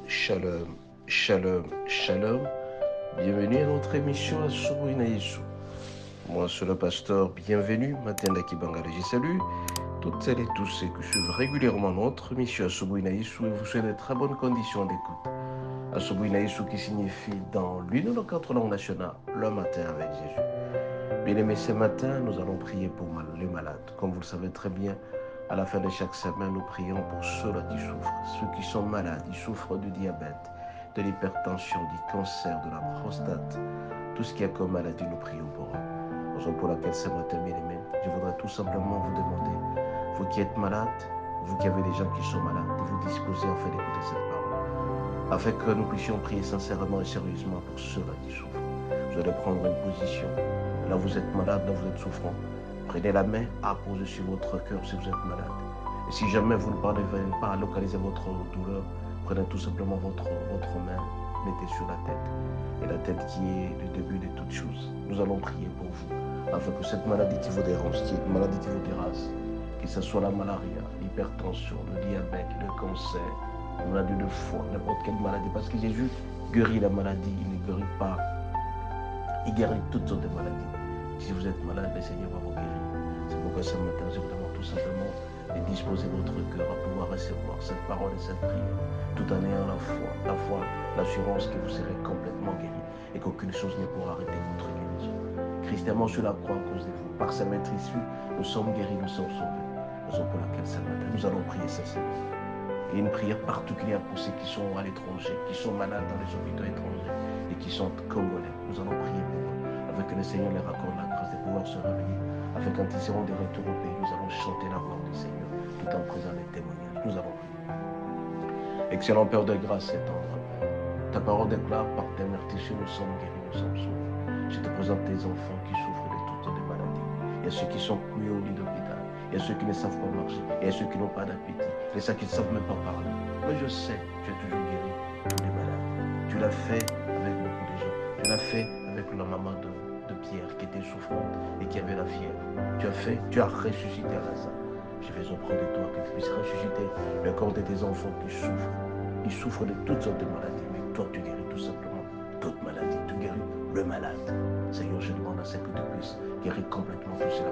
Shalom, shalom, shalom. Bienvenue à notre émission Asubuhi na Yesu. Moi, c'est le pasteur. Bienvenue, Matenda Kibangala. Je salue toutes celles et tous ceux qui suivent régulièrement notre émission Asubuhi na Yesu et vous souhaite de très bonnes conditions d'écoute. Asubuhi na Yesu qui signifie dans l'une de nos quatre langues nationales, le matin avec Jésus. Bien-aimés, ce matin, nous allons prier pour les malades. Comme vous le savez très bien, à la fin de chaque semaine, nous prions pour ceux-là qui souffrent, ceux qui sont malades, ils souffrent du diabète, de l'hypertension, du cancer, de la prostate, tout ce qui est comme maladie, nous prions pour eux. Raison pour laquelle ce matin, bien-aimés, je voudrais tout simplement vous demander, vous qui êtes malades, vous qui avez des gens qui sont malades, de vous disposer en fait d'écouter cette parole, afin que nous puissions prier sincèrement et sérieusement pour ceux-là qui souffrent. Vous allez prendre une position. Là, vous êtes malade, là, vous êtes souffrant. Prenez la main, apposez sur votre cœur si vous êtes malade. Et si jamais vous ne parvenez pas à localiser votre douleur, prenez tout simplement votre main, mettez sur la tête. Et la tête qui est le début de toutes choses. Nous allons prier pour vous, afin que cette maladie qui vous dérange, qui est une maladie qui vous terrasse, que ce soit la malaria, l'hypertension, le diabète, le cancer, la maladie de foie, n'importe quelle maladie, parce que Jésus guérit la maladie, il ne guérit pas, il guérit toutes sortes de maladies. Si vous êtes malade, le Seigneur va vous guérir. C'est pourquoi ce matin, je vous demande tout simplement de disposer votre cœur à pouvoir recevoir cette parole et cette prière, tout en ayant la foi, l'assurance que vous serez complètement guéri et qu'aucune chose ne pourra arrêter votre guérison. Christ est mort sur la croix à cause de vous. Par sa maîtrise, nous sommes guéris, nous sommes sauvés. Raison pour laquelle ce matin, nous allons prier sincèrement. Et une prière particulière pour ceux qui sont à l'étranger, qui sont malades dans les hôpitaux étrangers et qui sont congolais. Nous allons prier pour eux, afin que le Seigneur leur accorde la grâce de pouvoir se réveiller, afin que quand ils seront de retour au pays, nous allons chanter la gloire du Seigneur, tout en faisant des témoignages. Nous allons prier. Excellent Père de grâce et tendre Père, ta parole déclare par tes meurtrissures, nous sommes guéris, nous sommes sauvés. Je te présente tes enfants qui souffrent de toutes sortes de maladies. Il y a ceux qui sont couillés au lit d'hôpital. Il y a ceux qui ne savent pas marcher. Il y a ceux qui n'ont pas d'appétit. Il y a ceux qui ne savent même pas parler. Mais je sais, tu as toujours guéri tous les malades. Tu l'as fait avec beaucoup de gens. Tu l'as fait avec la maman de Pierre qui était souffrante et qui avait la fièvre. Tu as ressuscité Lazare. Je vais auprès de toi que tu puisses ressusciter le corps de tes enfants qui souffrent. Ils souffrent de toutes sortes de maladies. Mais toi, tu guéris tout simplement toute maladie. Tu guéris le malade. Seigneur, je demande à ce que tu puisses guérir complètement tout cela.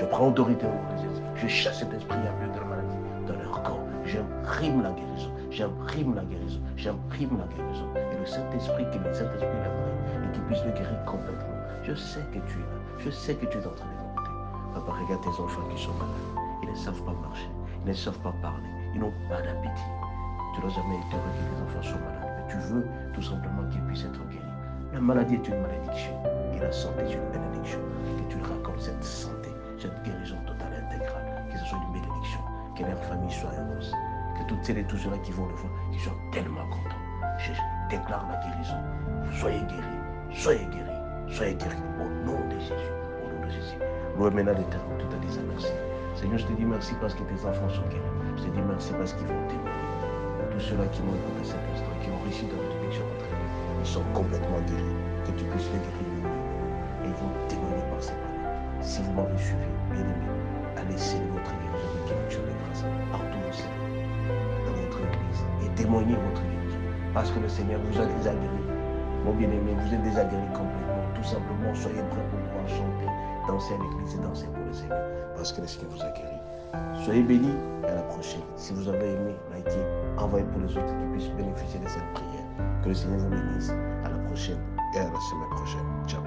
Je prends autorité au nom de Jésus. Je chasse cet esprit abus de la maladie dans leur corps. J'imprime la guérison. J'imprime la guérison. J'imprime la guérison. Et le Saint-Esprit, que le Saint-Esprit l'aimerait et qu'il puisse le guérir complètement. Je sais que tu es là. Je sais que tu es en train de l'écouter. Papa, regarde tes enfants qui sont malades. Ils ne savent pas marcher. Ils ne savent pas parler. Ils n'ont pas d'appétit. Tu n'as jamais été heureux que tes enfants soient malades. Mais tu veux tout simplement qu'ils puissent être guéris. La maladie est une malédiction. Et la santé est une bénédiction. Que tu leur accordes cette santé, cette guérison totale et intégrale. Que ce soit une bénédiction. Que leur famille soit heureuse. Que toutes celles et tous ceux-là qui vont le voir, qu'ils soient tellement contents. Je déclare la guérison. Soyez guéris. Soyez guéris. Soyez guéris au nom de Jésus. Au nom de Jésus. Loué maintenant l'éternel, tout à dit merci. Seigneur, je te dis merci parce que tes enfants sont guéris. Je te dis merci parce qu'ils vont témoigner. Tous ceux-là qui m'ont écouté cet instant, qui ont réussi dans notre mission entre eux, ils sont complètement guéris. Que tu puisses les guérir. Et ils vont témoigner par ces paroles. Si vous m'avez suivi, bien aimé, allez sceller votre guérison avec l'action de grâce partout au Seigneur, dans votre église, et témoignez votre guérison. Parce que le Seigneur vous a déjà guéri. Mon bien-aimé, vous êtes déjà guéri complètement. Tout simplement, soyez prêts pour pouvoir chanter, danser à l'église et danser pour le Seigneur. Parce que le Seigneur vous a guéri. Soyez bénis et à la prochaine. Si vous avez aimé, likez, envoyez pour les autres qui puissent bénéficier de cette prière. Que le Seigneur vous bénisse. À la prochaine et à la semaine prochaine. Ciao.